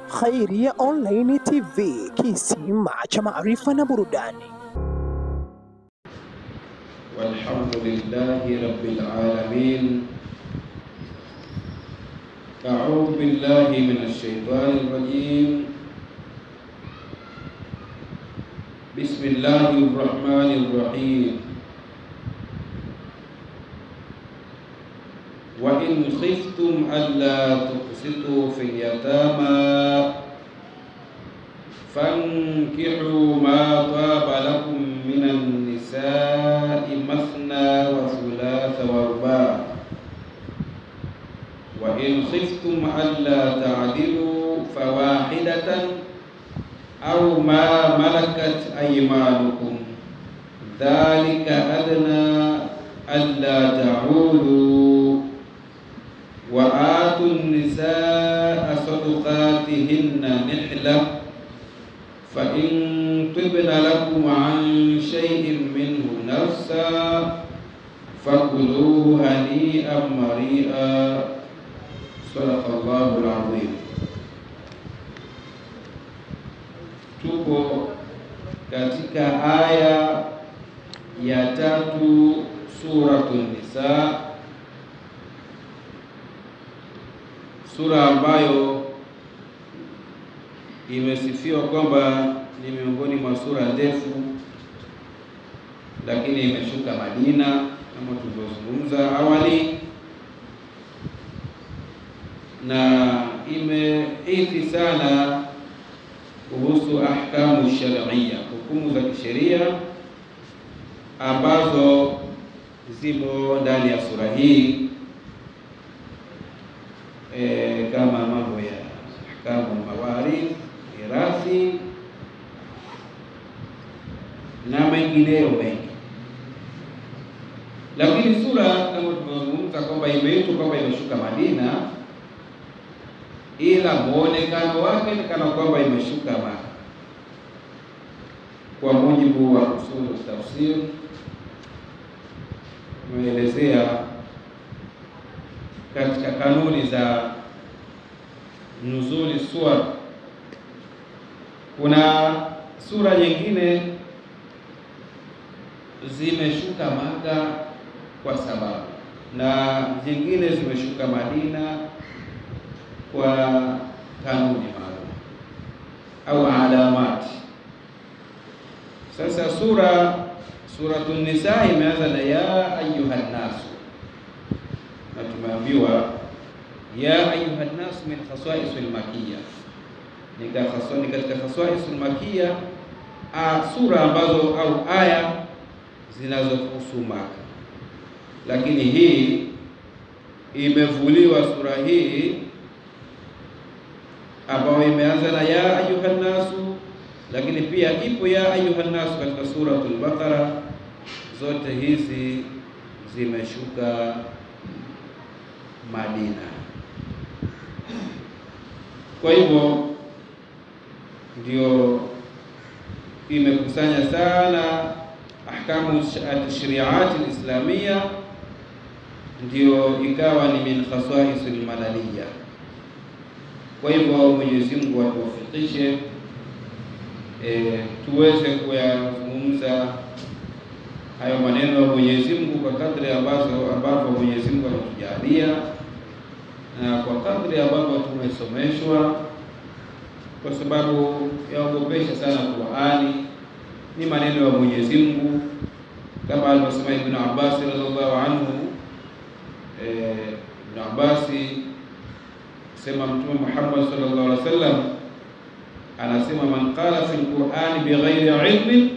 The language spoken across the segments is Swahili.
Khairia Online TV, kisima cha maarifa na burudani. Walhamdulillahi rabbil alamin. A'udhu billahi minash shaitanir rajim. Bismillahir rahmanir rahim. Wa in khiftum alla tuqsitu fil yatama fankihu ma taba lakum minan nisa'i mathna wa thulatha wa ruba'. Wa in khiftum alla ta'dilu fawahidatan aw ma malakat aymanukum dhalika adna alla ta'ulu. Wa atun nisaa sadaqatihinna nihla fa in tibna lakum an shay'in minhu nafsa fakuluhu hani'an mari'a. Sadaqallahul azim. Tupo katika aya ya 3 Suratul Nisa, sura ambayo imesifiwa kwamba ni miongoni mwa sura ndefu, lakini imeshuka Madina kama tulivyozungumza awali, na imeithi sana kuhusu ahkamu sharia, hukumu za kisheria ambazo zimo ndani ya sura hii, kama mambo ya ahkamu mawarith, mirathi na mengineyo mengi. Lakini sura kama tulivyozungumza kwamba imeitwa kwamba imeshuka Madina, ila muonekano wake ni kana kwamba imeshuka Maka. Kwa mujibu wa usul tafsir, tumeelezea katika kanuni za nuzuli suwar, kuna sura nyingine zimeshuka Maka kwa sababu, na zingine zimeshuka Madina kwa kanuni maalum au alamati. Sasa Suratul Nisa imeanza na ya ayyuhan nas, na tumeambiwa ya ayyuhan nas min khasaisil makiyya, ni katika khasaisul makiyya, sura ambazo au aya zinazohusu Maka. Lakini hii imevuliwa sura hii ambayo imeanza na ya ayyuhan nasu, lakini pia ipo ya ayyuhan nasu katika suratul Baqara. Zote hizi zimeshuka Madina. Kwa hivyo ndio imekusanya sana ahkamu shari'at al-islamiyya, ndio ikawa ni min khasaisil madaniyya. Kwa hivyo Mwenyezi Mungu atuwafikishe tuweze kuyazungumza hayo maneno ya Mwenyezi Mungu kwa kadri ambavyo Mwenyezi Mungu anatujalia, na kwa kadri ambavyo tumesomeshwa, kwa sababu yaogopesha sana Qur'ani, ni maneno ya Mwenyezi Mungu kama alivyosema Ibn Abbas radhiallahu anhu. Ibn Abbas sema Mtume Muhammad sallallahu alaihi wasallam anasema, man qala fil Qur'ani bighairi ilmin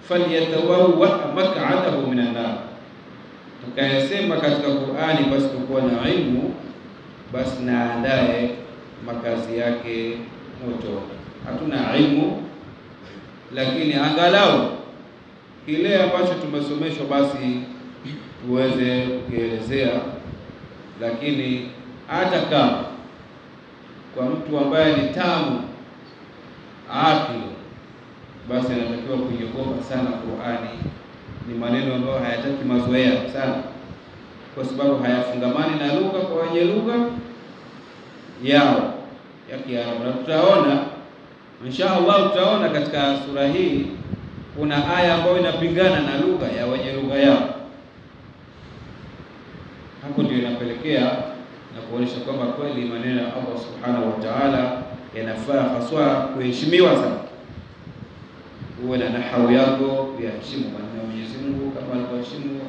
falyatawawwa maq'adahu minan nar, tukayasema katika Qur'ani basi kuwa na ilmu, basi naandae makazi yake moto. Hatuna ilmu, lakini angalau kile ambacho tumesomeshwa basi tuweze kukielezea. Lakini hata kama kwa mtu ambaye ni tamu akili, basi anatakiwa kuiogopa sana Qur'ani. Ni maneno ambayo hayataki mazoea sana, kwa sababu hayafungamani na lugha kwa wenye lugha yao ya Kiarabu. Na tutaona insha Allah, tutaona katika sura hii kuna aya ambayo inapingana na lugha ya wenye lugha yao. Hapo ndio inapelekea na kuonyesha kwamba kweli maneno ya Allah Subhanahu wa Ta'ala yanafaa haswa kuheshimiwa sana. Uwe na nahau yako ya heshima maneno ya Mwenyezi Mungu kama alivyoheshimu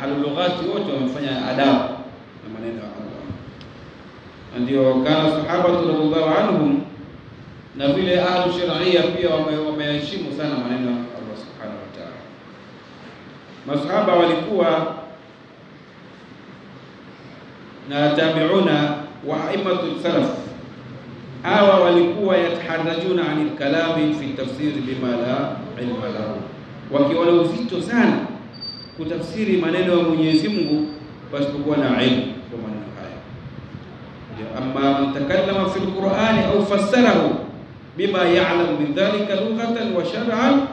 ahlul lughati wote wamefanya adabu na maneno ya Allah. Ndio kana sahaba radhiallahu anhum na vile ahlu sharia pia wameheshimu sana maneno ya Allah Subhanahu wa Ta'ala. Masahaba walikuwa na tabi'una wa a'immatu salaf, hawa walikuwa yataharajuna anil kalami fi tafsir bima la ilma lahu, wakiona uzito sana kutafsiri maneno ya Mwenyezi Mungu pasipokuwa na ilmu kwa maneno haya. Amma man takallama fi al-Qur'ani au fassarahu bima ya'lamu min dhalika lughatan wa shar'an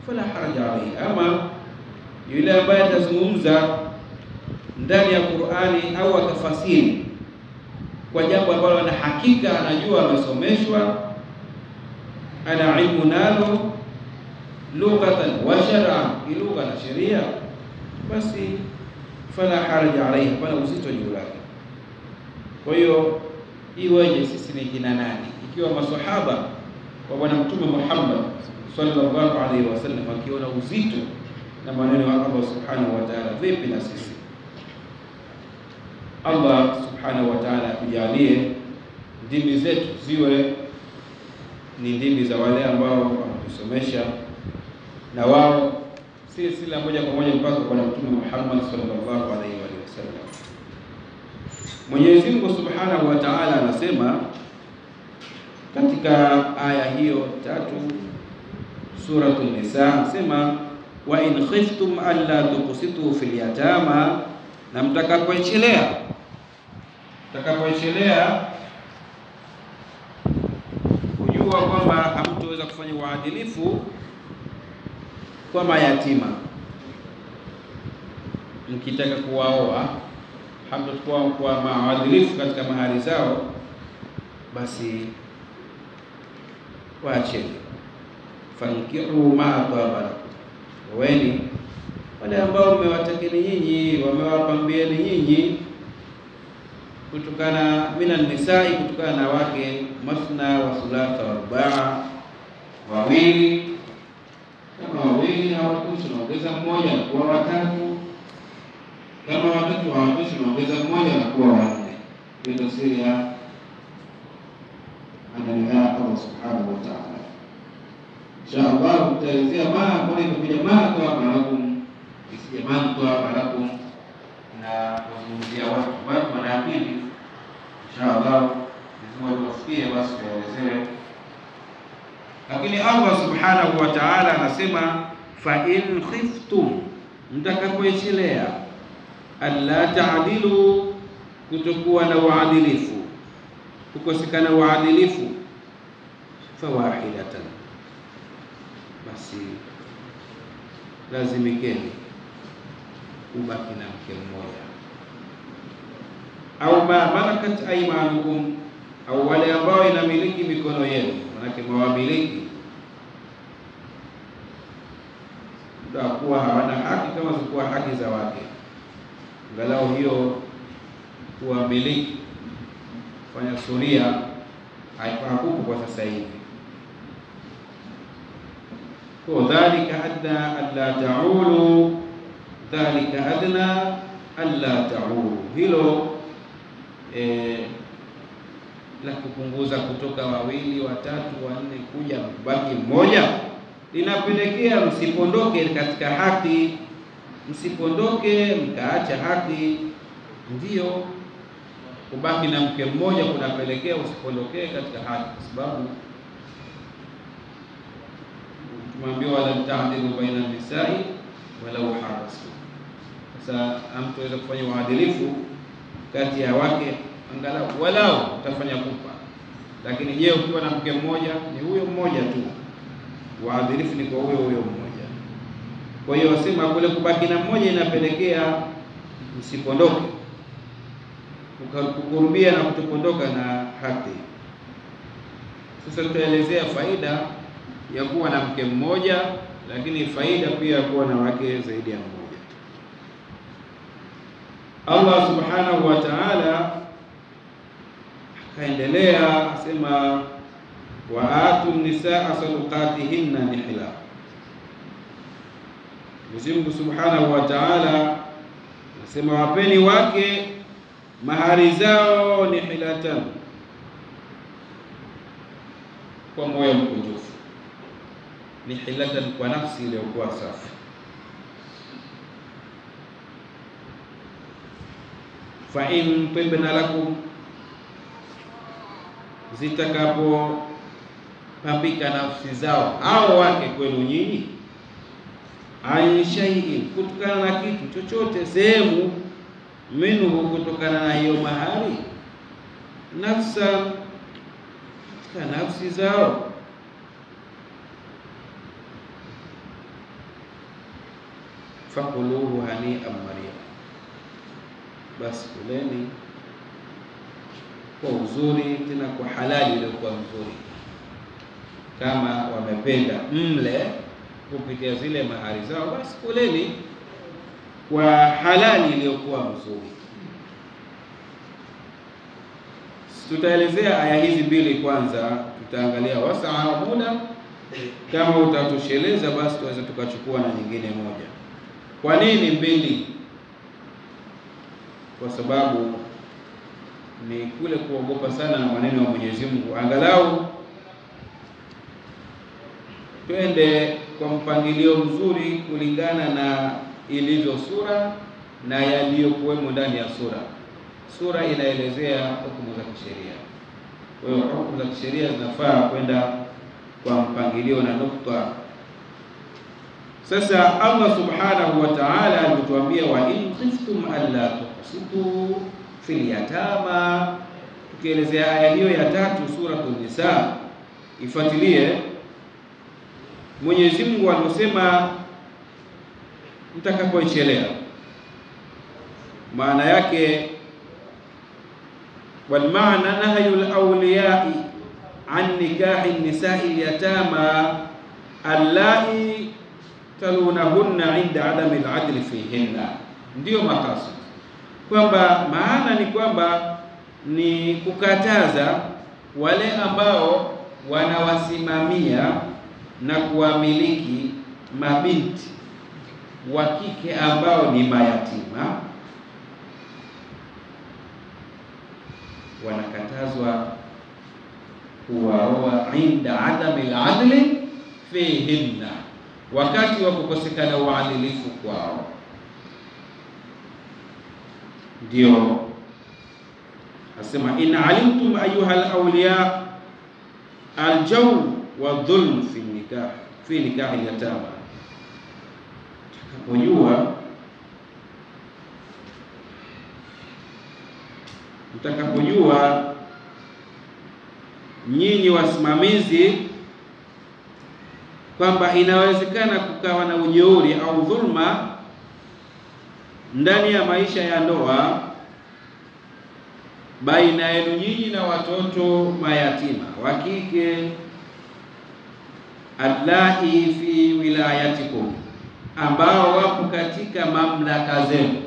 fala haraja alayhi, ama yule ambaye atazungumza ndani ya Qur'ani au akafasiri kwa jambo ambalo ana hakika anajua amesomeshwa, ana ilmu nalo lughatan wa shar'an, lugha na sheria, basi fala haraja alayhi, hapana uzito juu yake. Kwa hiyo iweje sisi ni kina nani ikiwa maswahaba wa bwana Mtume Muhammad sallallahu alaihi wasallam wakiona uzito na maneno ya Allah Subhanahu wa Ta'ala, vipi na sisi? Allah Subhanahu wa Ta'ala atujalie ndimi zetu ziwe ni ndimi za wale ambao wametusomesha, na wao si sila moja kwa moja mpaka kwa Mtume Muhammad sallallahu alaihi wasallam. Mwenyezi Mungu Subhanahu wa Ta'ala anasema katika aya hiyo 3 suratul Nisa, anasema wa in khiftum alla tuqsitu fil yatama, na mtakapoichelea kujua kwamba hamtoweza kufanya uadilifu kwa mayatima, mkitaka kuwaoa hamtakuwa kwa maadilifu katika mahari zao, basi waacheni. Fankihu ma tabara, weni wale ambao mmewatakeni nyinyi, wamewapambieni nyinyi kutokana minan nisai, kutokana na wake, masna wa thulatha wa rubaa, wawili. Kama wawili hawatoshi naongeza mmoja na kuwa watatu, kama watatu hawatoshi naongeza mmoja na kuwa wanne. Hiyo tafsiri ya anaeleza Allah Subhanahu wa Ta'ala. Inshallah tutaelezea maana kwa nini kuja maana kwa malakum, isije maana kwa malakum na kuzungumzia watu wanaamini. Inshallah lazima tufikie basi tuelezee. Lakini Allah Subhanahu wa Ta'ala anasema fa in khiftum, mtakapoichelea, alla ta'dilu, kutokuwa na uadilifu, kukosekana uadilifu, fawahidatan, basi lazimikeni ubaki na mke mmoja, au ma malakat aymanukum, au wale ambao inamiliki mikono yenu, manake mawamiliki ndio kuwa hawana haki kama zikuwa haki za wake, angalau hiyo kuwamiliki fanya suria haifahamu kwa sasa hivi. Kwa dhalika adna alla ta'ulu, dhalika adna alla ta'ulu, hilo la kupunguza kutoka wawili, watatu, wanne kuja kubaki mmoja, linapelekea msipondoke katika haki, msipondoke mkaacha haki. Ndio kubaki na mke mmoja kunapelekea usipondokee katika haki, kwa sababu tumeambiwa wala ta'dilu baina nisai walau harasu. Sasa hamtaweza kufanya uadilifu kati ya wake, angalau walau utafanya kupa, lakini je, ukiwa na mke mmoja ni huyo mmoja tu, uadilifu ni kwa huyo mmoja. Kwa hiyo wasema kule kubaki na mmoja inapelekea msipondoke, kukurubia na kutopondoka na haki. Sasa tutaelezea faida ya kuwa na mke mmoja, lakini faida pia kuwa na wake zaidi ya mmoja. Allah subhanahu wa ta'ala akaendelea asema, wa atu nisaa sadaqatihinna nihla. Mwenyezi Mungu subhanahu wa ta'ala asema, wapeni wake mahari zao nihilatan, kwa moyo mkunjufu, nihilatan kwa nafsi iliyokuwa safi. Fa in tibna lakum, zitakapo pambika nafsi zao au wake kwenu nyinyi, an shay'in, kutokana na kitu chochote, sehemu, minhu, kutokana na hiyo mahari, nafsa, katika nafsi zao, fakuluhu hani'an mari'a, basi kuleni kwa uzuri, tena kwa halali iliyokuwa nzuri. Kama wamependa mle kupitia zile mahari zao, basi kuleni kwa halali iliyokuwa nzuri. Tutaelezea aya hizi mbili kwanza, tutaangalia wasaa muda, kama utatosheleza basi tuweza tukachukua na nyingine moja. Kwa nini mbili? Kwa sababu ni kule kuogopa sana na maneno ya Mwenyezi Mungu. Angalau twende kwa mpangilio mzuri kulingana na ilivyo sura na yaliyokuwemo ndani ya sura. Sura inaelezea hukumu za kisheria, kwa hiyo hukumu za kisheria zinafaa kwenda kwa mpangilio na nukta. Sasa Allah subhanahu wa ta'ala alituambia, wa in khiftum alla tuqsitu fil yatama. Tukielezea aya hiyo ya 3 suratul Nisa, ifuatilie. Mwenyezi Mungu anasema mtakapoichelea, maana yake wal maana nahyul awliya'i an nikahi nisa'i yatama allai talunahunna inda adami al-adli fihinna. Ndiyo makasud, kwamba maana ni kwamba ni kukataza wale ambao wanawasimamia na kuwamiliki mabinti wa kike ambao ni mayatima, wanakatazwa kuwaoa inda adami al-adli fihinna, wakati wa kukosekana uadilifu kwao. Ndio asema, in alimtum ayuha al-awliya al-jawr wa dhulm fi nikah al-yatama. Mtakapojua nyinyi wasimamizi kwamba inawezekana kukawa na ujeuri au dhulma ndani ya maisha ya ndoa baina yenu nyinyi na watoto mayatima wa kike, allai fi wilayatikum, ambao wapo katika mamlaka zenu,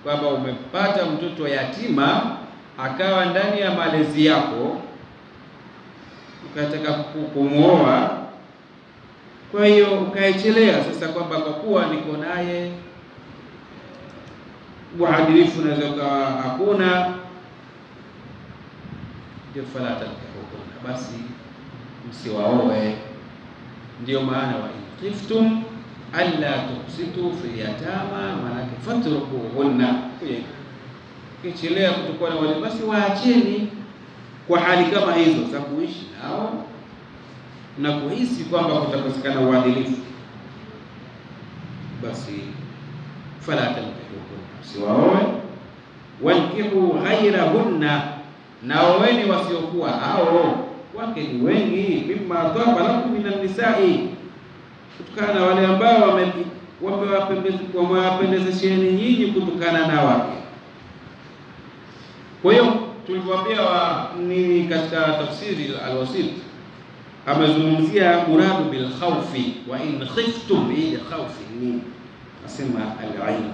kwamba umepata mtoto yatima akawa ndani ya malezi yako, ukataka kumuoa. Kwa hiyo ukaechelea sasa kwamba kwa kuwa niko naye uadilifu naweza ukawa hakuna, ndio fala tatahukuna, basi msiwaoe. Ndio maana wa intiftum alla tuqsitu fil yatama, maana fatrukuhunna, kichelea kutokuwa na wale, basi waacheni kwa hali kama hizo za kuishi nao na kuhisi kwamba kutakosekana uadilifu, basi fala tankihuhunna, siwaoe. Wankihu ghayrahunna, na oweni wasiokuwa hao, wake ni wengi. Mimma taba lakum minan nisa'i, kutokana na wale ambao wamewapendezesheni nyinyi kutokana na wake. Kwa hiyo tulipoambia ni katika tafsiri al-Wasit amezungumzia muradu bil khawfi wa in khiftum bi khawfi ni asema al-ilm.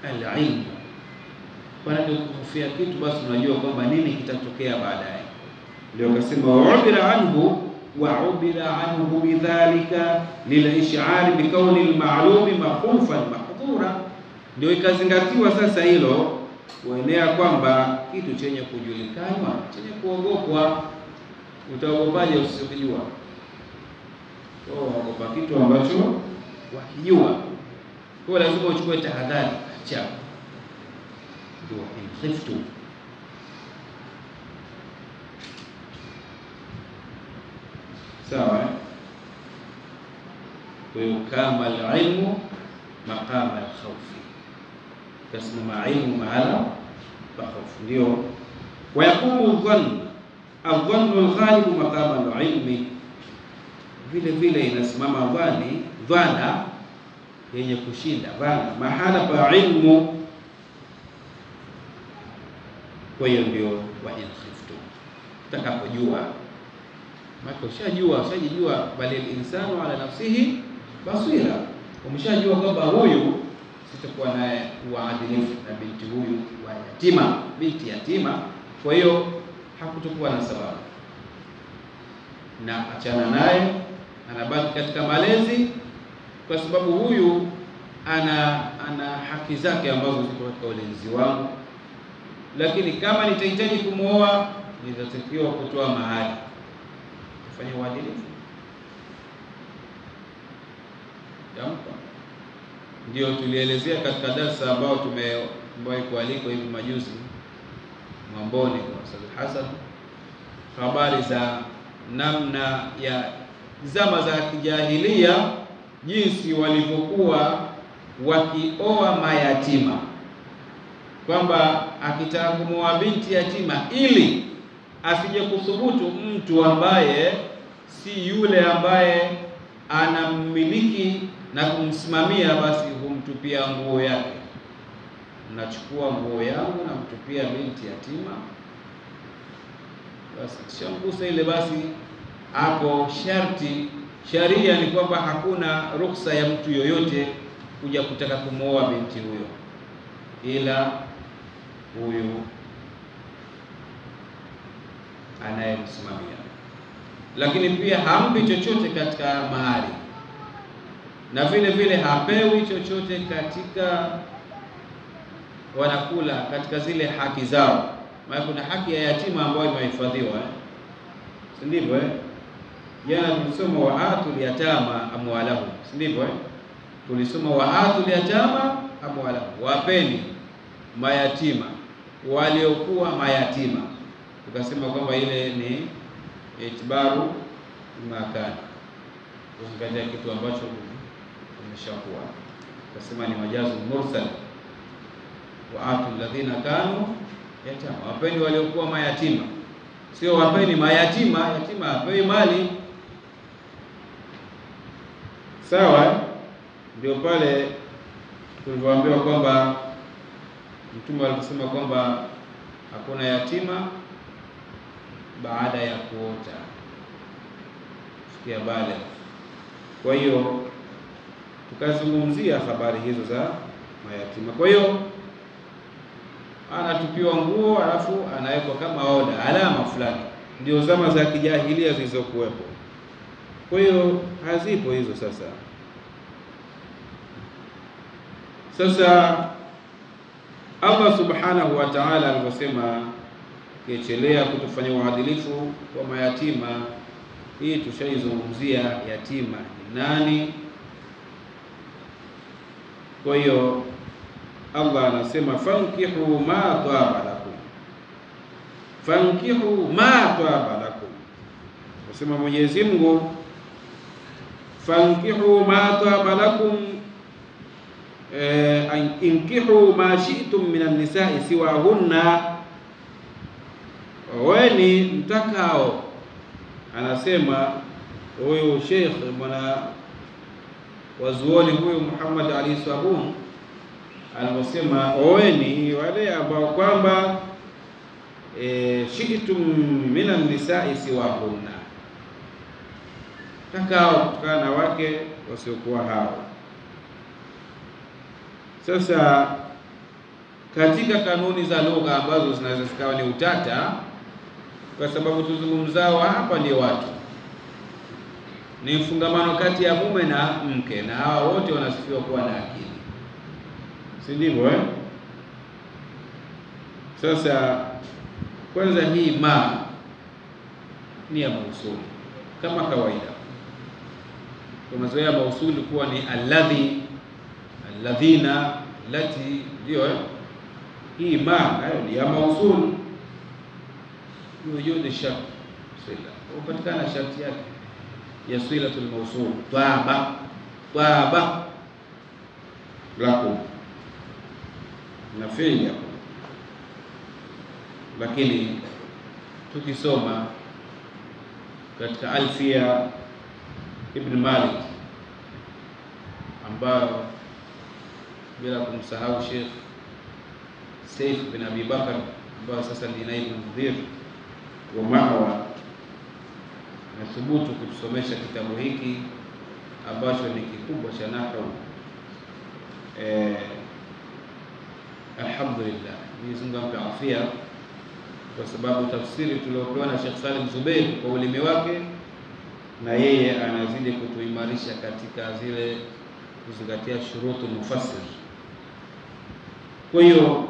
Al-ilm kwa kufia kitu basi unajua kwamba nini kitatokea baadaye. Ndio akasema wa'ubira anhu bidhalika lil-ish'ar bi kauni al-ma'lum makhufan mahdhura. Ndio ikazingatiwa sasa hilo kuenea kwamba kitu chenye kujulikana chenye kuogopwa. Utaogopaje usijua? Ogopa kitu ambacho wakijua. Kwa lazima uchukue tahadhari. Acha ndio khiftu. Sawa. Kwa hiyo kama al-ilmu maqama al-khawfi, tasma ilmu mahala khawf. Ndio wayakumu dhann al-dhannu al-ghalibu maqama al-ilmi, vile inasimama dhana yenye kushinda dhana mahala pa ilmu. Kwa hiyo ndio wa in khiftu, utakapojua mako ushajijua bali insanu ala nafsihi basira. Umeshajua kwamba huyu sitakuwa naye uadilifu na binti huyu wa yatima, binti yatima, kwa hiyo hakutokuwa na sababu, na achana naye, anabaki katika malezi, kwa sababu huyu ana haki zake ambazo ziko katika ulinzi wangu. Lakini kama nitahitaji kumuoa, nitatakiwa kutoa mahari, kufanya uadilifu. Jampa. Ndio tulielezea katika darasa ambao tumewahi kualikwa hivi majuzi Mwamboni kwa Ustadh Hassan, habari za namna ya zama za kijahilia, jinsi walivyokuwa wakioa mayatima, kwamba akitaka kumuoa binti yatima ili asije kuthubutu mtu ambaye si yule ambaye anamiliki na kumsimamia, basi humtupia nguo yake. Nachukua nguo yangu na mtupia binti yatima, basi shamgusa ile, basi hapo sharia ni kwamba hakuna ruhusa ya mtu yoyote kuja kutaka kumuoa binti huyo, ila huyu anayemsimamia. Lakini pia hampi chochote katika mahari, na vile hapewi chochote katika wanakula katika zile haki zao. Maana kuna haki ya yatima ambayo imehifadhiwa, si ndivyo? Jana tulisoma waatul yatama amwalahum, si ndivyo? Tulisoma waatul yatama amwalahum, wapeni mayatima waliokuwa mayatima. Tukasema kwamba ile ni itibaru makani, kuangalia kitu ambacho kimeshakuwa. Tukasema ni majazu mursal, waatul ladhina kanu yatama, wapeni waliokuwa mayatima, sio wapeni mayatima. Yatima hapewi mali, sawa? Ndio pale tulivyoambiwa kwamba Mtume alisema kwamba hakuna yatima baada ya kuota fikia bale. Kwa hiyo tukazungumzia habari hizo za mayatima. Kwa hiyo anatupiwa nguo alafu anawekwa kama oda, alama fulani. Ndio zama za kijahilia zilizokuwepo. Kwa hiyo hazipo hizo sasa. Allah subhanahu wa ta'ala alivyosema kiechelea kutufanya uadilifu kwa mayatima, hii tushaizungumzia yatima ni nani. Kwa hiyo Allah anasema fankihu ma taba lakum, fankihu ma taba lakum. Anasema Mwenyezi Mungu fankihu ma taba lakum, inkihu ma shi'tum minan nisa'i siwahunna, weni mtakao. Anasema huyu Sheikh mwana wazuoni huyu Muhammad Ali Sabuni aliposema oweni wale ambao kwamba shi'tum minan nisa'i siwahunna, takao kutokana na wake wasiokuwa hao. Sasa katika kanuni za lugha ambazo zinaweza zikawa ni utata, kwa sababu tuzungumzao hapa ni watu, ni mfungamano kati ya mume na mke, na hawa wote wanasifiwa kuwa na akili, si ndivyo Sasa kwanza hii ma ni ya mausuli kama kawaida. Kwa mazoea mausuli kuwa ni alladhi, alladhina, lati, ndio hii ma hayo ni ya mausuli. Wujudi shart sila, upatikana sharti yake ya silatul mausul, twaba lakum na fi'li hapo. Lakini tukisoma katika Alfia Ibn Malik, ambayo bila kumsahau Sheikh Saif bin Abi Bakar, ambayo sasa ni naibu mudhir wa Mawa, na thubutu kutusomesha kitabu hiki ambacho ni kikubwa cha nahwu. Alhamdulillah, Mwenyezi Mungu ampe afya, kwa sababu tafsiri tuliopewa na Sheikh Salim Zubair kwa ulimi wake, na yeye anazidi kutuimarisha katika zile kuzingatia shurutu mufassir. Kwa hiyo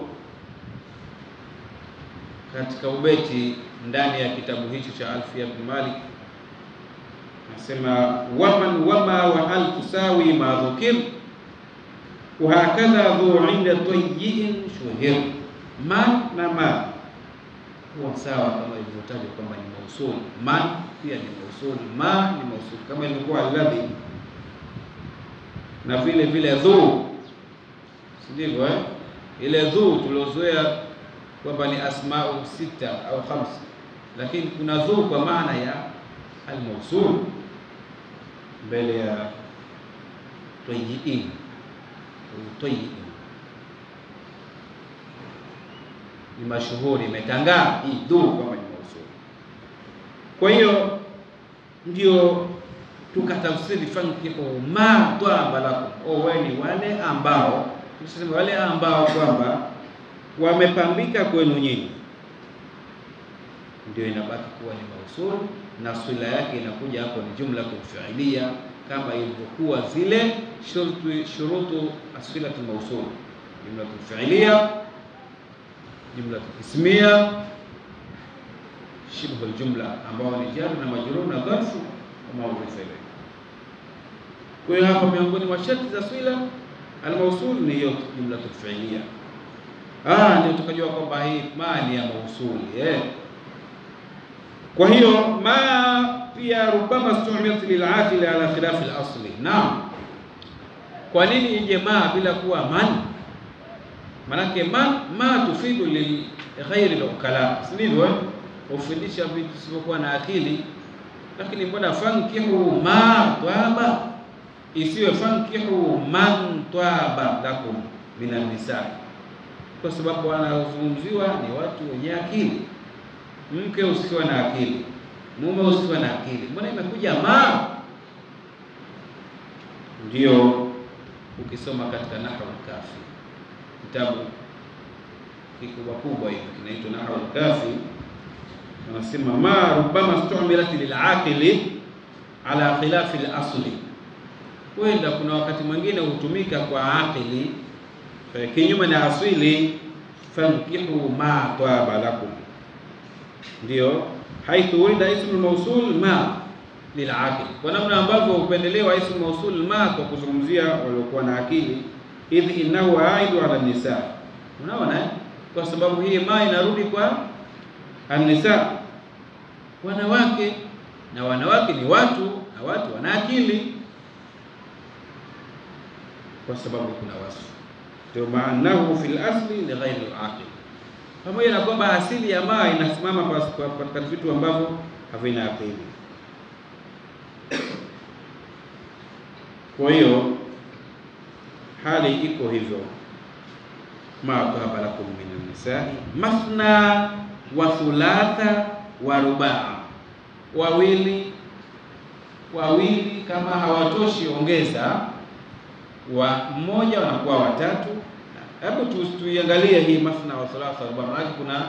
katika ubeti ndani ya kitabu hicho cha Alfia Ibn Malik nasema waman wama wa hal tusawi ma dhukir wa hakadha dhu inda tayyin shuhir. Man na ma huwa sawa kama ilivyotajwa kwamba ni mausul. Man pia ni mausul, ma ni mausul kama ilivyokuwa alladhi, na vile vile dhu, sivyo ile dhu tuliozoea kwamba ni asma'u 6 au 5, lakini kuna dhu kwa maana ya al-mausul mbele ya tayyin. Tayyin ni mashuhuri, imetangaa hii dhu kama ni mausul. Kwa hiyo ndio tukatafsiri fankihu ma twaba lakum, oweni wale ambao, tuseme wale ambao kwamba wamepambika kwenu nyinyi, ndio inabaki kuwa ni mausul, na swila yake inakuja hapo ni jumla fi'liya, kama ilivyokuwa zile shurutu asfilatul mausul, jumla fi'liya, jumla ismiya, shibhu aljumla ambao ni jar na majrur na dharfu kama ulivyoelewa. Kwa hiyo hapa miongoni mwa sharti za swila almausul ni hiyo jumla fi'liya. Ndio tukajua kwamba hii ma ni ya mausuli Kwa hiyo ma pia rubama stu'milat lil'aqil ala khilaf al-asli. Naam, kwa nini ije ma bila kuwa man? Manake ma tufidu li ghairi al-ukala, sivyo ufundisha vitu visivyokuwa na akili. Lakini mbona fankihu ma twaba isiwe fankihu man twaba lakum minan nisa? Kwa sababu wanazungumziwa ni watu wenye akili. Mke usiwe na akili, mume usiwe na akili, mbona imekuja ma? Ndio ukisoma katika Nahwu al-Kafi, kitabu kikubwa kubwa hivi kinaitwa Nahwu al-Kafi, anasema ma rubama stu'milat lil'aqili ala khilaf al-asli. Wenda kuna wakati mwingine hutumika kwa akili kinyume na asili, fankihu ma twaba lakum, ndio haithu wida ismu mausul ma lil'aqil, kwa namna ambavyo upendelewa ismu mausul ma kwa kuzungumzia waliokuwa na akili, idh innahu aidu ala nisa. Unaona kwa sababu hii ma inarudi kwa an-nisa, wanawake, na wanawake ni watu, na watu wana akili, kwa sababu kuna wasfu. Ndio maanahu fil asli li ghairi al-aqil, pamoja na kwamba asili ya ma inasimama katika vitu ambavyo havina akili. Kwa hiyo hali iko hivyo. Ma tahaba lakum minan nisa'i mathna wa thulatha wa rubaa, wawili kama hawatoshi ongeza wa mmoja, wanakuwa watatu. Hebu tuiangalie hii mathna wa thulatha wa rubaa. Maana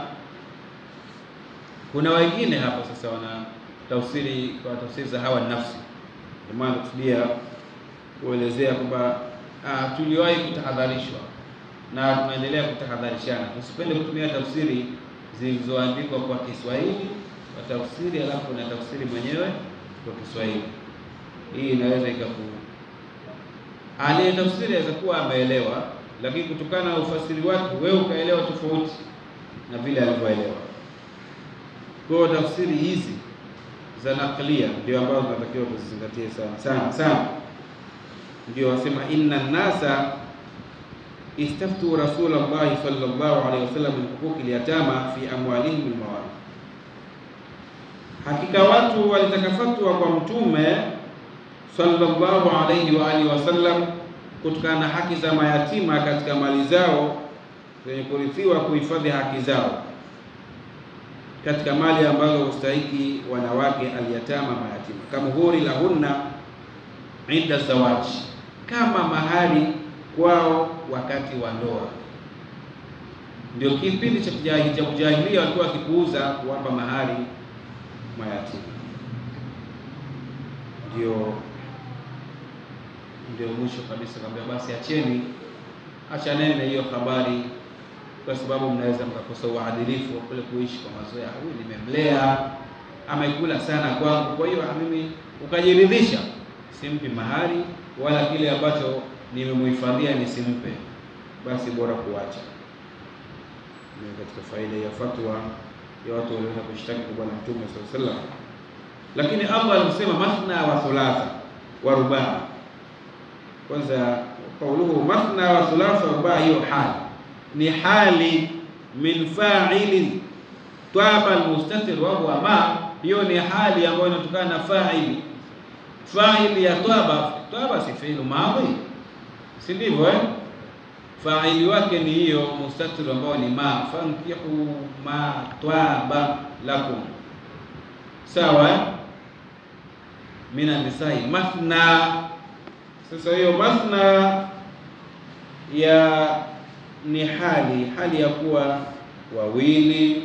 kuna wengine hapo sasa wana tafsiri kwa tafsiri za hawa nafsi. Kwa maana tulia kuelezea kwamba tuliwahi kutahadharishwa na tunaendelea kutahadharishana, tusipende kutumia tafsiri zilizoandikwa kwa Kiswahili kwa tafsiri alafu na tafsiri mwenyewe kwa Kiswahili. Hii inaweza aliye tafsiri aweza kuwa ameelewa, lakini kutokana na ufasiri wake wewe ukaelewa tofauti na vile alivyoelewa. Kwa tafsiri hizi za naklia ndio ambazo tunatakiwa tuzizingatie sana. Ndio wasema inna nasa istaftu Rasulullah sallallahu alaihi wasallam min huquqi al-yatama fi amwalihim al-mawarith. Hakika watu walitaka fatwa kwa Mtume sallallahu alaihi wa alihi wasallam kutokana na haki za mayatima katika mali zao zenye kurithiwa, kuhifadhi haki zao katika mali ambazo hustahiki wanawake al-yatama, mayatima, kama huri lahunna inda zawaji, kama mahari kwao wakati wa ndoa. Ndio kipindi cha kujahilia walikuwa wakipuuza kuwapa mahari mayatima. Ndio mwisho kabisa kwamba basi achaneni na hiyo habari, kwa sababu mnaweza mkakosa uadilifu wa kule kuishi kwa mazoea. Huyu nimemlea, amekula sana kwangu, kwa hiyo mimi ukajiridhisha simpi mahari wala kile ambacho nimemhifadhia nisimpe, basi bora kuacha. Ni katika faida ya fatwa ya watu walioweza kushtaki kwa Bwana Mtume sallallahu alaihi wasallam. Lakini Allah alisema mathna wa thulatha wa rubaa. Kwanza kauluhu mathna wa thulatha wa rubaa, hiyo hali ni hali min fa'ili twaba almustatir wa huwa ma, hiyo ni hali ambayo inatokana na fa'ili ya twaba si fi'il madhi, si ndivyo fa'ili wake ni hiyo mustatir ambao ni ma, fankihu ma twaba lakum, sawa mina nisai mathna. Sasa hiyo mathna ya ni hali ya kuwa wawili,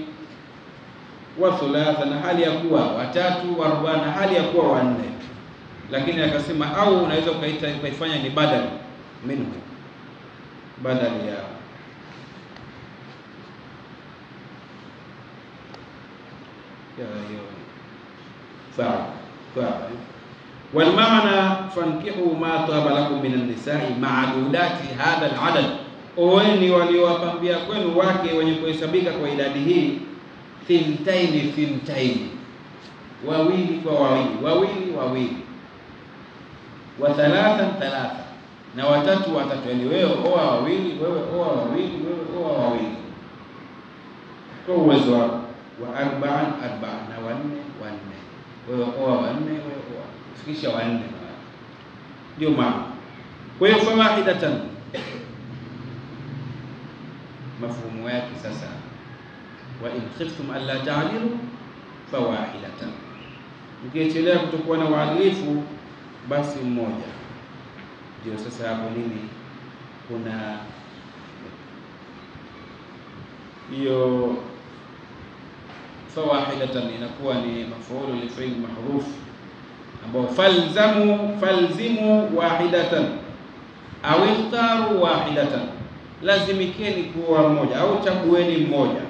wa thulatha na hali ya kuwa watatu, wa rubaa na hali ya kuwa wanne. Lakini akasema au unaweza ukaifanya ni badal minhu, badal ya hiyo fa wal maana fankihu ma taba lakum minan nisa'i ma'dudati hadha al-adad, oweni waliowapambia kwenu wake wenye kuhesabika kwa idadi hii, thintaini, wawili kwa wawili, wa thalatha, na watatu, yani wewe oa wawili, wewe oa wawili, wewe oa wawili kwa uwezo wako, wa arba'an, na wanne, wewe oa wanne, wewe oa fikisha wanne, ndio maana. Kwa hiyo fawahidatan, mafhumu yake sasa, wa in khiftum alla ta'dilu fawahidatan, ukiechelea kutokuwa na uadilifu basi mmoja. Ndio sasa hapo nini, kuna hiyo fawahidatan inakuwa ni maf'ul li fi'l mahruf, ambao falzimu wahidatan au ikhtaru wahidatan, lazimikeni kuwa mmoja au chagueni mmoja.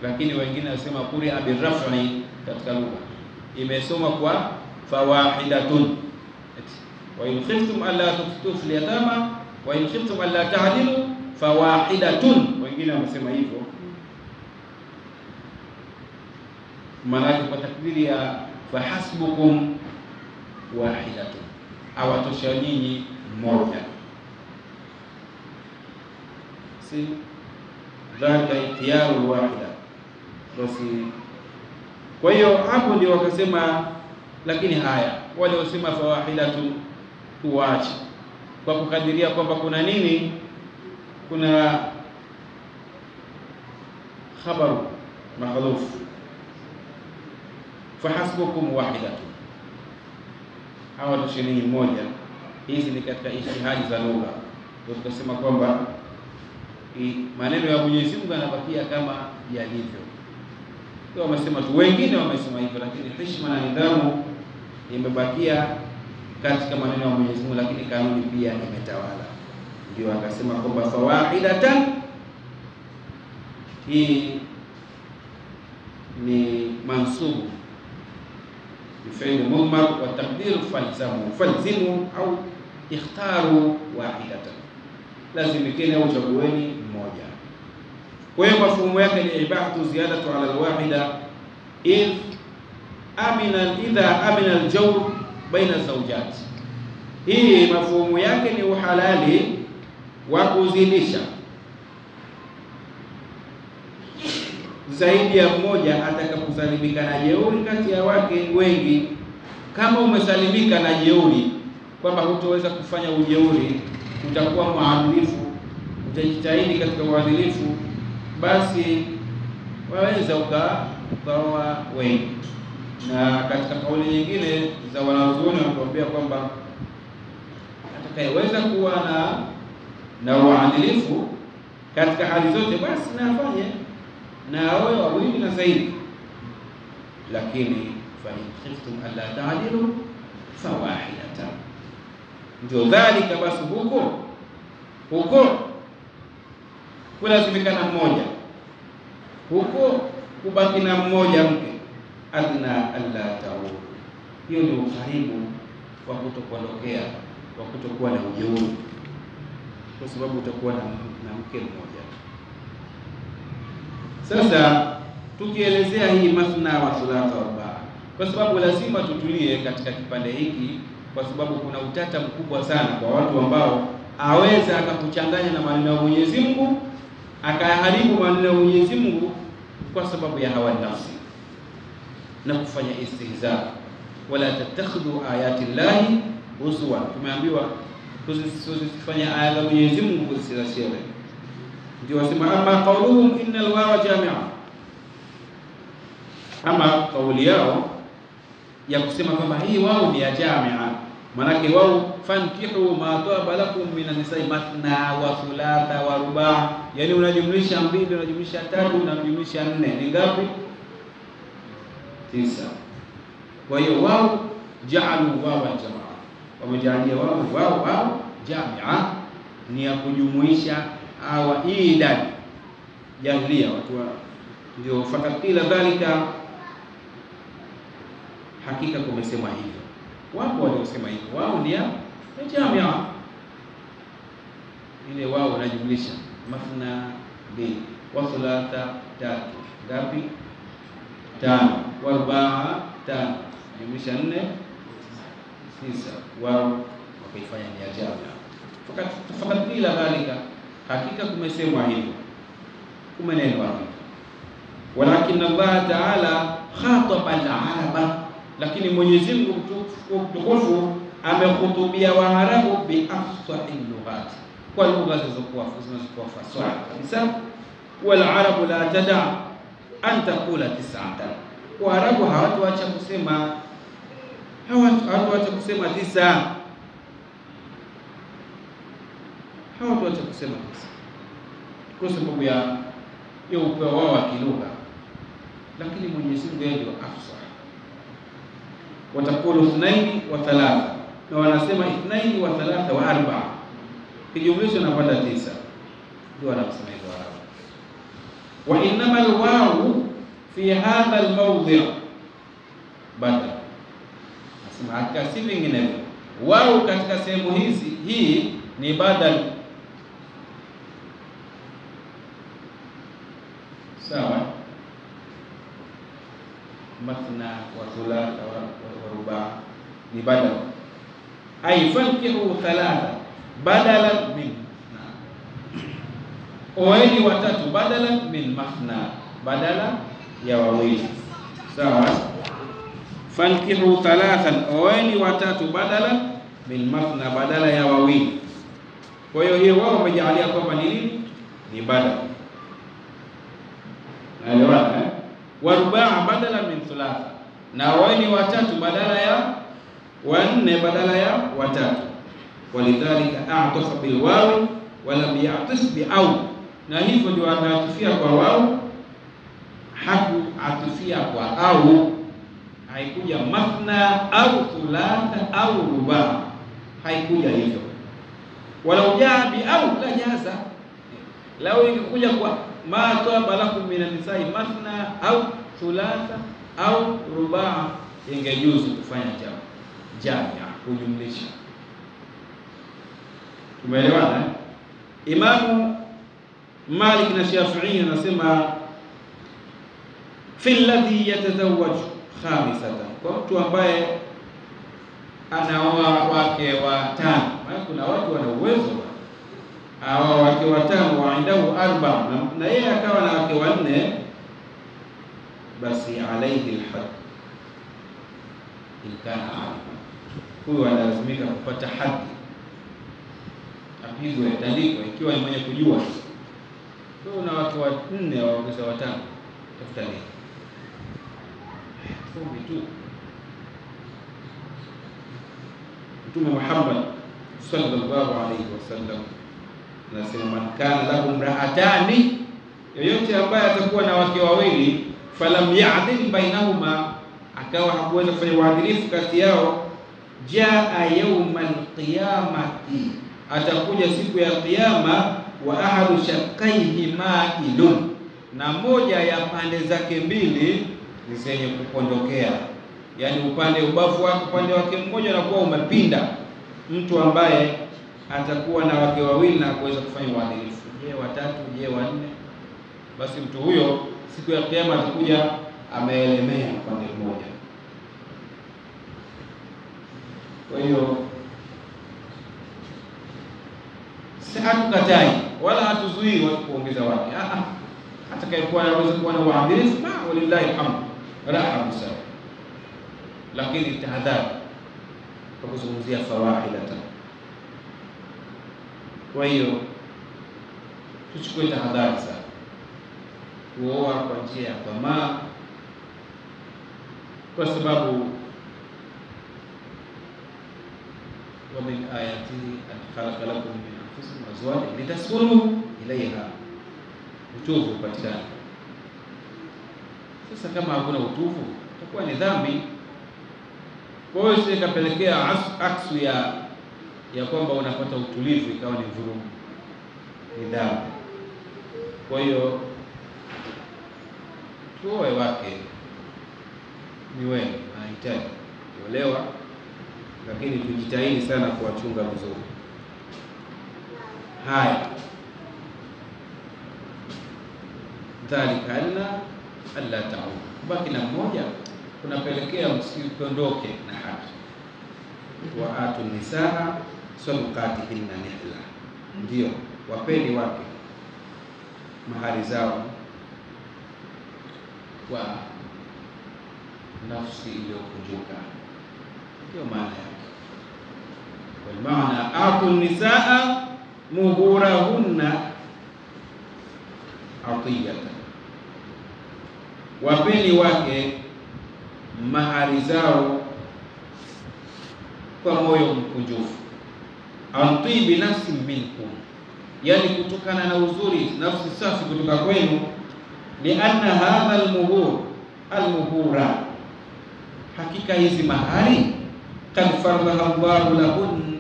Lakini wengine wasema kuri abiraf'i katika lugha imesoma kwa fawahidatun, wa in khiftum alla tuqsitu fil yatama wa in khiftum alla ta'dilu fawahidatun, wengine wamesema hivyo, maana kwa takdiri ya fahasbukum wahidatun, awatosha nyinyi mmoja, si dhalika ikhtiyaru wahida basi. Kwa hiyo hapo ndio wakasema, lakini haya wale wasema fawahidatun tuache, kwa kukadiria kwamba kuna nini, kuna khabaru mahdhuf, fahasbukum wahidatun, hawa tushini mmoja. Hizi ni katika ijtihadi za lugha, ndio tukasema kwamba maneno ya Mwenyezi Mungu yanabakia kama yalivyo. Kwa wamesema tu, wengine wamesema hivyo, lakini heshima na nidhamu imebakia katika maneno ya Mwenyezi Mungu, lakini kanuni pia imetawala. Ndio akasema kwamba fawahidatan, hii ni mansubu bifi'l mudmar wa taqdir falzimu au ikhtaru wahidatan, lazimikeni au chagueni mmoja. Kwa hiyo mafhumu yake ni ibahatu ziyadatu ala alwahida idha amina aljawr baina zawjat. Hii mafhumu yake ni uhalali wa kuzidisha zaidi ya mmoja atakaposalimika na jeuri kati ya wake wengi. Kama umesalimika na jeuri kwamba hutoweza kufanya ujeuri, utakuwa muadilifu, utajitahidi katika uadilifu, basi waweza ukawa wengi. Na katika kauli nyingine za wanazuoni wanatuambia kwamba atakayeweza kuwa na uadilifu katika hali zote, basi na afanye na awe wawili na zaidi. Lakini fa in khiftum alla ta'dilu fawahidatan, ndio dhalika, basi huko kulazimikana mmoja, huko kubaki na mmoja mke, adna alla ta'ud. Hiyo ni ukaribu wa kutokuondokea, wa kutokuwa na ujeuri, kwa sababu utakuwa na mke mmoja. Sasa tukielezea hii mathna wa thulatha wa rubaa, kwa sababu lazima tutulie katika kipande hiki, kwa sababu kuna utata mkubwa sana kwa watu ambao aweza akakuchanganya na maneno ya Mwenyezi Mungu, akaharibu maneno ya Mwenyezi Mungu kwa sababu ya hawa nafsi na kufanya istihza. Wala tattakhudhu ayati llahi huzwa, tumeambiwa tusifanye aya za Mwenyezi Mungu zisizashere. Ndio wasema ama qauluhum innal wawa jami'a, ama kauli yao ya kusema kwamba hii wao ni ya jamia, manake wao fankihu ma taba lakum min an-nisa'i mathna wa thulatha wa rubaa, yani unajumlisha 2, unajumlisha 3, unajumlisha 4, ni ngapi? 9. Kwa hiyo wao ja'alu wawa jamaa, wamejalia wao jamia ni ya kujumuisha hawa, hii idadi jahiliya watu ndio fakatila dhalika. Hakika kumesema hivyo, wapo waliosema hivyo, wao ni ya jamia, ile wao unajumlisha mathna 2 wa thulatha 3, ngapi? 5, wa rubaa 5, jumlisha 4 9, wao wakaifanya ni ya jamia. Fakatila dhalika, hakika kumesemwa hivyo, kumenenwa hivyo. Walakin Allah Ta'ala khataba al-araba, lakini Mwenyezi Mungu mtukufu amehutubia Waarabu bi afsahi lughat, kwa lugha zilizokuwa fasaha kabisa. Wal arabu la tada an taqula 9, Waarabu hawatuacha kusema 9, hawatuacha kusema 9 kwa sababu ya upeo wao wa kilugha, lakini Mwenyezi Mungu ndio afsah. Watakulu 2 wa 3, na wanasema 2 wa 3 wa 4, kijumlisho napata 9, ndio wanasema hivyo Arabu. Wa innama alwawu fi hadha almawdi' badal, nasema hakika si vinginevyo, wao katika sehemu hii ni badal. Sawa, mathna wa thulatha wa rubaa ni badal, ay fankihu 3 badala min, oeni 3 badala min mathna, badala ya wawili. Sawa, fankihu 3, oeni 3 badala min mathna, badala ya wawili. Kwa hiyo wao wamejalia kwamba ni nini? Ni badala. Naelewana eh? Wa rubaa badala min thulatha, na wao ni watatu badala ya wanne, badala ya watatu. Walidhalika a'tafa bil waw wa lam ya'tis bi aw, na hivyo ndio ameatifia kwa wao, hakuatifia kwa au. Haikuja mathna au thulatha au rubaa, haikuja hivyo. Walau jaa bi au la jaza, lao ingekuja kwa ma taba lakum minan nisa'i mathna au thulatha au rubaa, ingejuzu kufanya jamia, kujumlisha. Tumeelewana? Imamu Malik na Shafi'i anasema fi alladhi yatazawwaj khamisatan, kwa mtu ambaye anaoa wake watano. Kuna watu wana uwezo hawa wake watano, wa indahu arba, na yeye akawa na wake wanne, basi alayhi alhad in kana alima, huyo analazimika kupata hadhi, apigwe tandiko ikiwa ni mwenye kujua. Kwa una watu wanne waongeza watano, tafuta nini? Fumbi tu. Mtume Muhammad sallallahu alayhi wasallam anasema, man kana lahu imra'atani, yoyote ambaye atakuwa na wake wawili, falam ya'dil bainahuma, akawa hakuweza kufanya uadilifu kati yao, jaa yawmal qiyamati, atakuja siku ya kiyama, wa ahadu shaqqaihi ma'ilun, na moja ya pande zake mbili ni zenye kupondokea, yani upande ubavu wake, upande wake mmoja unakuwa umepinda. Mtu ambaye atakuwa na wake wawili na kuweza kufanya uadilifu, je watatu, je wanne, basi mtu huyo siku ya kiyama atakuja ameelemea upande mmoja. Kwa hiyo si hatukatai wala hatuzuii watu kuongeza wake, atakayekuwa anaweza kuwa na uadilifu, walillahi alhamd, raha sana, lakini tahadhari kwa kuzungumzia fawaidatan. Kwa hiyo tuchukue tahadhari sana kuoa kwa njia ya tamaa, kwa sababu wa min ayatihi an khalaqa lakum min anfusikum azwajan litaskunu ilayha, utuvu upatikane. Sasa kama hakuna utuvu, itakuwa ni dhambi. Kwa hiyo sisi ikapelekea aksu ya kwamba unapata utulivu ikawa ni vurugu, ni dhambi. Kwa hiyo tuoe wake ni wewe, anahitaji kuolewa, lakini tujitahidi sana kuwachunga vizuri. Haya, dhalika alla ta'ud, baki na mmoja kunapelekea msiondoke na haki. Wa atu nisaa sadaqatihinna nihla, ndio wapeni wake mahari zao kwa nafsi iliyokunjuka, ndio maana yake. Kwa maana atu nisaa muhurahunna atiyatan, wapeni wake mahari zao kwa moyo mkunjufu. Antibi nafsi minkum, yani kutokana na uzuri, nafsi safi kutoka kwenu. Lianna hadha almuhura, hakika hizi mahari, kad faradaha Allahu lahun,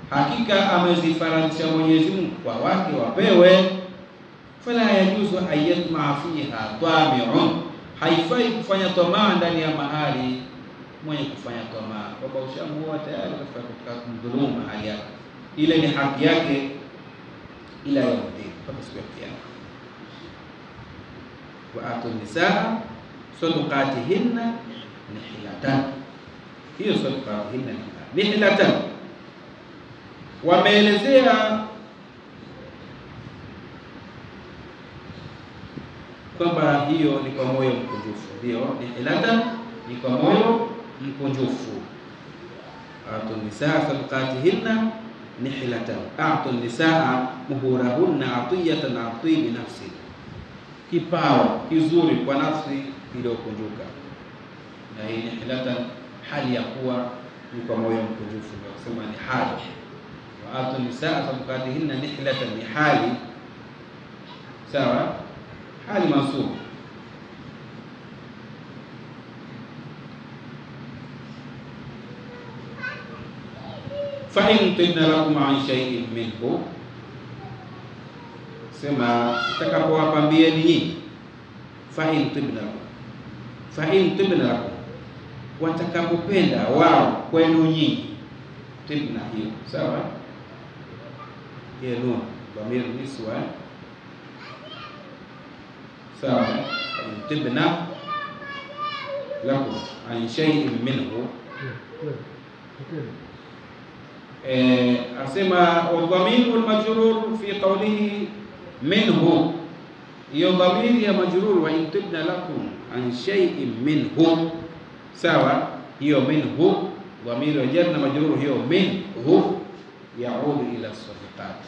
hakika amezifaradhisha Mwenyezi Mungu kwa wake wapewe. Fala yajuzu ayatma fiha tami'un, haifai kufanya tamaa ndani ya mahari. Mwenye kufanya tamaa kwamba ushamuoa tayari katika kumdhulumu mahali yake, ile ni haki yake ila yote mpaka siku ya kiyama. Wa atu nisaa sadaqatihinna nihlatan, hiyo sadaqatihinna nihlatan wameelezea kwamba hiyo ni kwa moyo mkunjufu. Ndio nihlatan ni kwa moyo mkunjufu. Atu nisaa sadaqatihinna nihlatan, a'tu nisaa muhurahunna atiyatan ati bi nafsi, kipawa kizuri kwa nafsi iliyokunjuka. Na hii nihlatan, hali ya kuwa ni kwa moyo mkunjufu, ndio kusema ni hali. Wa a'tu nisaa sadaqatihinna nihlatan, ni hali, sawa, hali mansub. Fa in tibna lakum an shay'in minhu, sema takapowapambia nyinyi. Fa in tibna lakum, watakapopenda wao kwenu nyinyi. Tibna hiyo, sawa, hiyo nun dhamir niswa, sawa. In tibna lakum an shay'in minhu, asema wadhamiru almajrur fi qawlihi minhu, hiyo dhamiri ya majrur wa in tibna lakum an shay'in minhu, sawa. Hiyo minhu dhamiri ya jar na majrur, hiyo minhu yaudu ila sadaqat,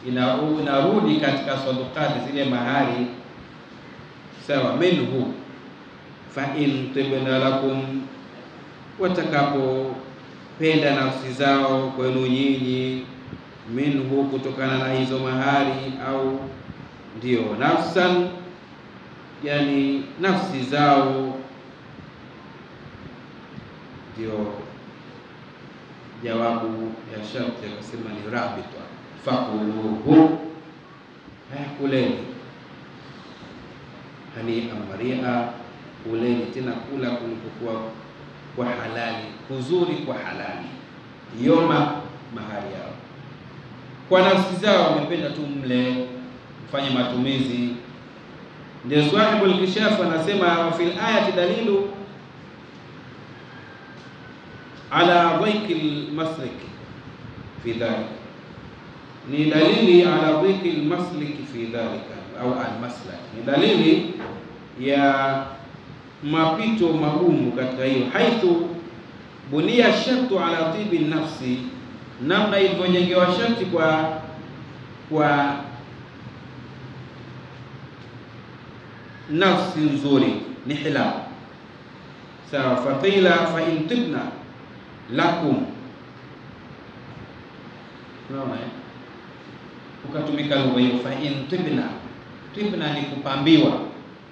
inarudi katika sadaqat, zile mahari, sawa. Minhu, fa in tibna lakum, watakapo penda nafsi zao kwenu nyinyi, minhu, kutokana na hizo mahari, au ndio nafsan, yani nafsi zao, ndio jawabu ya sharti akasema ni rabita. Fakuluhu, kuleni, hani amaria, kuleni tena kula kulikokuwa kwa halali, kuzuri kwa halali, yoma mahari yao. Kwa nafsi zao wamependa tu mle, mfanye matumizi. Ndio sahibu al-Kishaf anasema wa fil ayati dalilu ala dhayki al-maslik fi dhalika, ni dalili ala dhayki al-maslik fi dhalika, au al-maslak, ni dalili ya mapito magumu katika hiyo. Haithu bunia shartu ala tibi nafsi, namna ilivyojengewa sharti kwa nafsi nzuri, ni hilal, sawa. Fatila fa in tibna lakum, unaona, ukatumika lugha hiyo, fa in tibna. Tibna ni kupambiwa,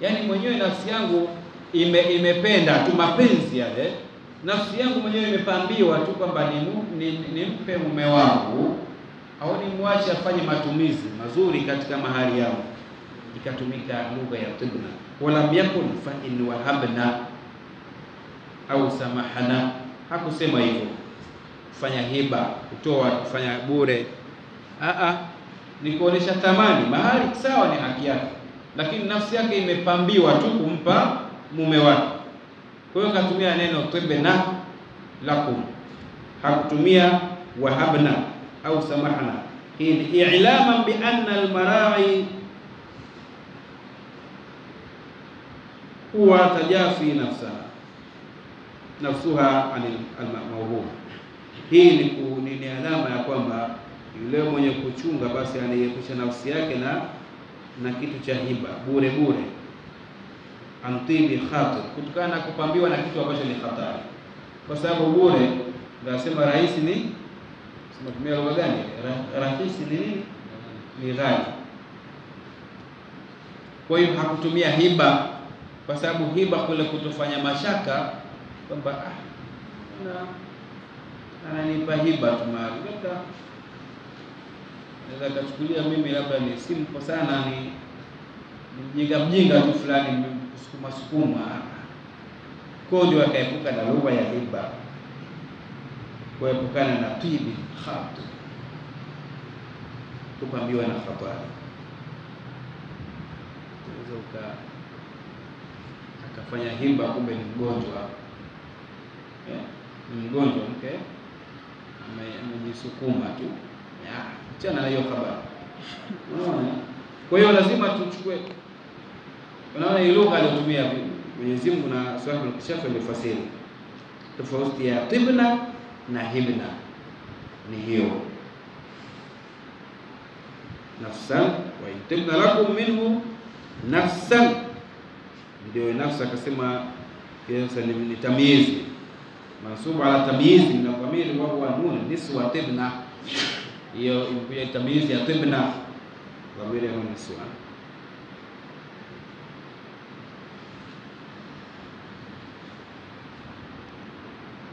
yani mwenyewe nafsi yangu imependa tu mapenzi yale, nafsi yangu mwenyewe imepambiwa tu kwamba nimpe mume wangu au nimwache afanye matumizi mazuri katika mahari yangu, ikatumika lugha ya tibna. Wala yakun fa in wahabna au samahana, hakusema hivyo kufanya hiba, kutoa, kufanya bure, ni kuonesha thamani. Mahari sawa, ni haki yake, lakini nafsi yake imepambiwa tu kumpa mume wake. Kwa hiyo katumia neno tibna lakum, hakutumia wahabna au samahna. Hii ni i'laman bi anna al-mara'i huwa tajafi nafsuha anil mawhub. Hii ni alama ya kwamba yule mwenye kuchunga basi anayekusha nafsi yake na kitu cha hiba bure, antibi khatir, kutokana na kupambiwa na kitu ambacho ni hatari. Kwa sababu bure, nasema rahisi ni, sema tumia lugha gani? Rahisi ni nini? Ni ghali. Kwa hiyo hakutumia hiba, kwa sababu hiba kule kutofanya mashaka kwamba ananipa hiba tu mali, labda naweza kuchukulia mimi labda ni simple sana, ni mjinga tu fulani, sukuma. Kwa ndio akaepuka na lugha ya hiba, kuepukana na tibi khat, kupambiwa na hatari. Unaweza akafanya hiba, kumbe ni mgonjwa, mke amejisukuma tu, achana na hiyo habari. Unaona? Kwa hiyo lazima tuchukue, unaona hii lugha aliyotumia Mwenyezi Mungu na Sahih al-Kishaf imefasiri tofauti ya tibna na hibna, ni hiyo nafsan wa intibna lakum minhu nafsan, ndio nafsa akasema kisa ni tamyizi mansubu ala tamyizi na dhamiri wa huwa nun niswa tibna, hiyo imekuja tamyizi ya tibna, dhamiri ya niswa.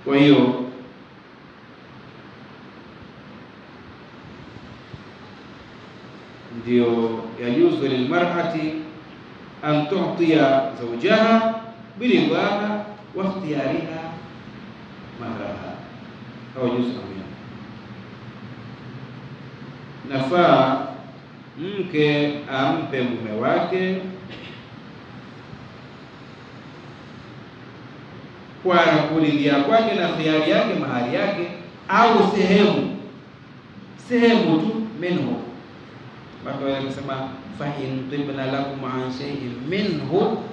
Kwa hiyo ndio yajuzu lilmar'ati an tu'tiya zawjaha biridhaha wa ikhtiyariha mahraha au juz'an minhu. Nafaa mke ampe mume wake kwa kuridhia kwake na khiari yake mahari yake, au sehemu tu minhu. Bado wanasema fa in tibna lakum an shay'in minhu,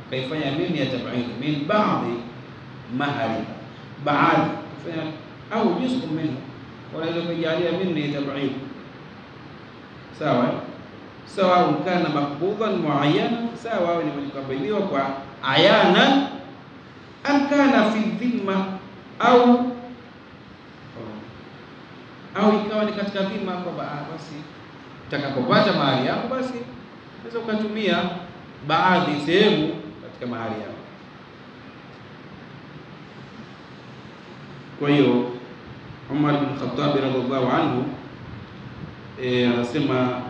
kaifanya nini ya tab'id min ba'dhi mahari, baadhi kufanya au juz'un minhu, wanaweza kujalia minni tab'id, sawa sawa, kana makbudan muayyana, sawa ni mkabidhiwa kwa ayana, am kana fi dhimma au ikawa ni katika dhima, kwamba basi utakapopata mahari yako basi unaweza ukatumia baadhi sehemu katika mahari yako. Kwa hiyo Umar bin Khattab radhiallahu anhu anasema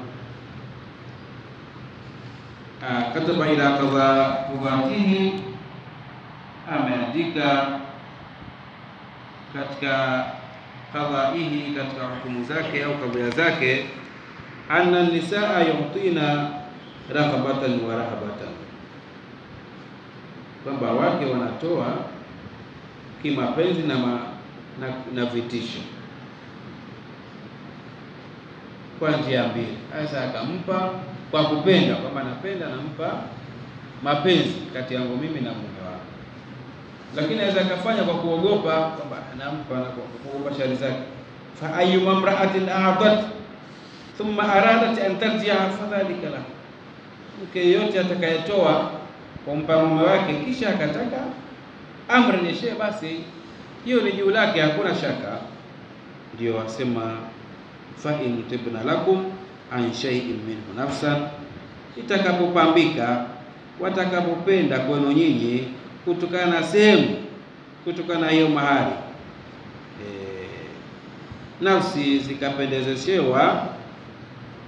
kataba ila qadatihi, ameandika katika qadaihi, katika hukumu zake au kadhia zake, anna nisaa yu'tina raghabatan wa rahabatan, kwamba wake wanatoa kimapenzi na vitisho kwa njia mbili. Sasa akampa kwa kupenda, kwamba napenda, nampa mapenzi kati yangu mimi na mume wangu, lakini aweza akafanya kwa kuogopa, kwamba anampa na kuogopa shari zake. Fa ayyuma imra'atin a'tat thumma aradat an tarji'a fadhalika la, mke yote atakayetoa kumpa mume wake kisha akataka amri nishe, basi hiyo ni juu lake, hakuna shaka. Ndio wasema fa in tibna lakum an shay'in minhu nafsan, itakapopambika watakapopenda kwenu nyinyi kutokana na sehemu, kutokana na hiyo mahari, nafsi zikapendezeshewa,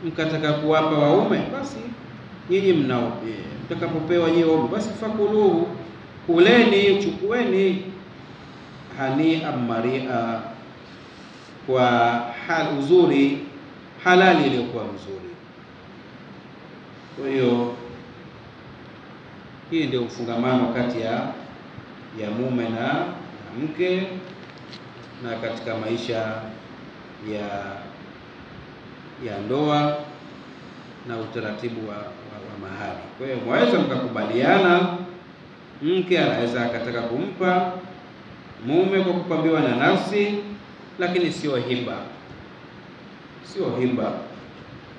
mkataka kuwapa waume, basi nyinyi mtakapopewa nyinyi waume, basi fakuluhu, kuleni, chukueni, hani amaria, kwa uzuri halali iliyokuwa mzuri. Kwa hiyo hii ndio ufungamano kati ya mume na mke na katika maisha ya ndoa na utaratibu wa mahari. Kwa hiyo mwaweza mkakubaliana, mke anaweza akataka kumpa mume kwa kupambiwa na nafsi, lakini sio hiba,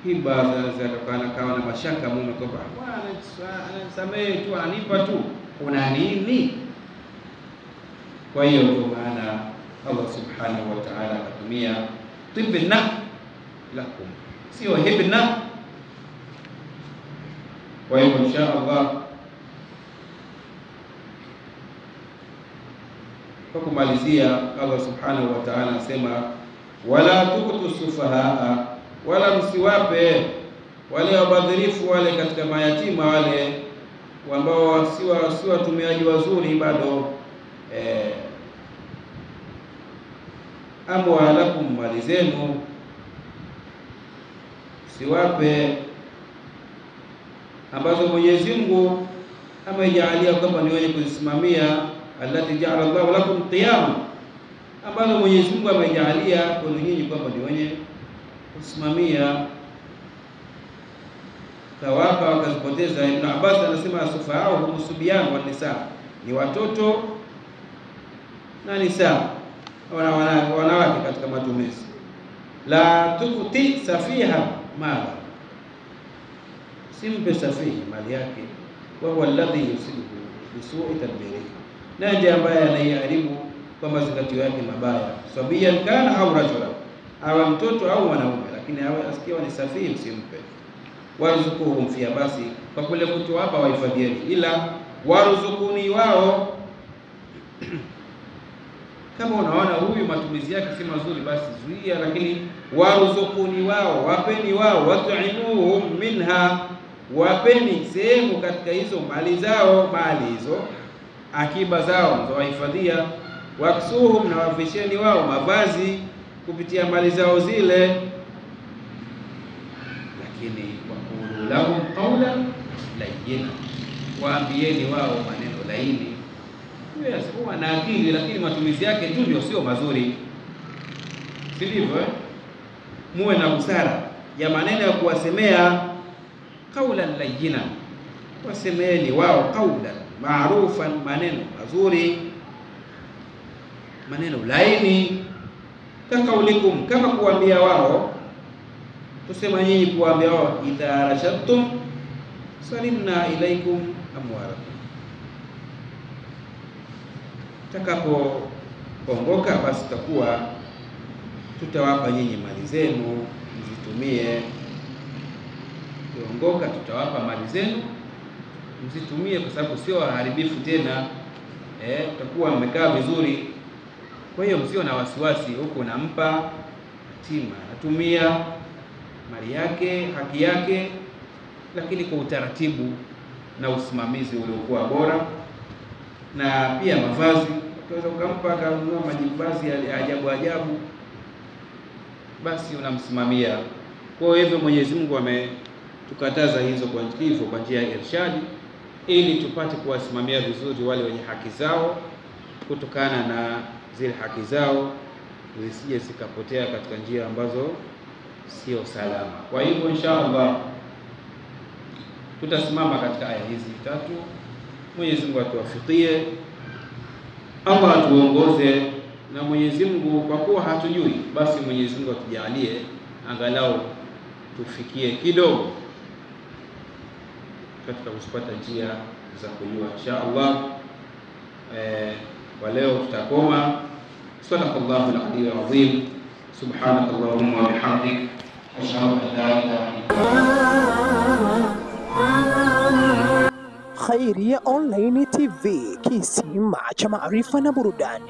hiba zinatokana kawa na mashaka mume, kwamba bwana anasamehe tu, ananipa tu, kuna nini? Kwa hiyo ndio maana Allah subhanahu wa ta'ala akatumia tibna lakum, sio hibna. Kwa hiyo insha Allah, kwa kumalizia, Allah subhanahu wa ta'ala anasema wala tuqtu sufahaa, wala msiwape wale wabadhirifu wale katika mayatima wale ambao si watumiaji wazuri bado, amwalakum, mali zenu, siwape ambazo Mwenyezi Mungu amejaalia kwamba ni wenye kuzisimamia, allati ja'ala Allahu lakum qiyama, ambazo Mwenyezi Mungu amejaalia kwa nyinyi kwamba ni wenye kusimamia, tawapa wakazipoteza. Ibn Abbas anasema asufahao humusubiyan wa nisa, ni watoto na nisa, wanawake katika matumizi. la tuti safiha mala, simpe safihi mali yake, wa huwa alladhi yusibu bisu'i tadbiri, na ndiye ambaye anaiharibu kwa mazingatio yake mabaya. Sabiyan kana au rajula, awe mtoto au mwanaume, lakini awe asikiwa ni safihi msimpe. Warzukuhum fiha, basi kwa kule kutoa hapa wahifadhieni, ila waruzukuni wao kama unaona huyu matumizi yake si mazuri, basi zuia, lakini waruzukuni wao, wapeni wao, watu'inuhum minha, wapeni sehemu katika hizo mali zao, mali hizo akiba zao ndio wahifadhia. Waksuhum, na wavisheni wao mavazi kupitia mali zao zile, lakini waqulu lahum qawlan layyina, waambieni wao maneno laini. Huwa na akili, lakini matumizi yake tu ndio sio mazuri, si ndivyo? Muwe na busara ya maneno ya kuwasemea, qawlan layyina, wasemeeni wao qawlan ma'rufan, maneno mazuri, maneno laini. Kakaulikum, kama kuambia wao, tusema nyinyi kuambia wao, idha rashadtum salimna ilaikum amwalakum, takapoongoka basi takuwa tutawapa nyinyi mali zenu mzitumie. Kuongoka tutawapa mali zenu mzitumie, kwa sababu sio haribifu tena, tutakuwa mmekaa vizuri. Kwa hiyo msio na wasiwasi, huko unampa yatima anatumia mali yake, haki yake, lakini kwa utaratibu na usimamizi uliokuwa bora. Na pia mavazi, unaweza ukampa akanunua mavazi ya ajabu ajabu, basi unamsimamia. Kwa hivyo Mwenyezi Mungu ametukataza hizo kwa njia ya irshadi, ili tupate kuwasimamia vizuri wale wenye haki zao, kutokana na zile haki zao zisije zikapotea katika njia ambazo sio salama. Kwa hivyo inshallah tutasimama katika aya hizi tatu. Mwenyezi Mungu atuwafikie, Allah atuongoze, na Mwenyezi Mungu, kwa kuwa hatujui, basi Mwenyezi Mungu atujalie angalau tufikie kidogo katika kupata njia za kujua inshallah. Kwa leo tutakoma. Sallallahu alaihi wa azim. Subhanakallahumma wa bihamdik, ashhadu an la ilaha illa Khairia Online TV, kisima cha maarifa na burudani.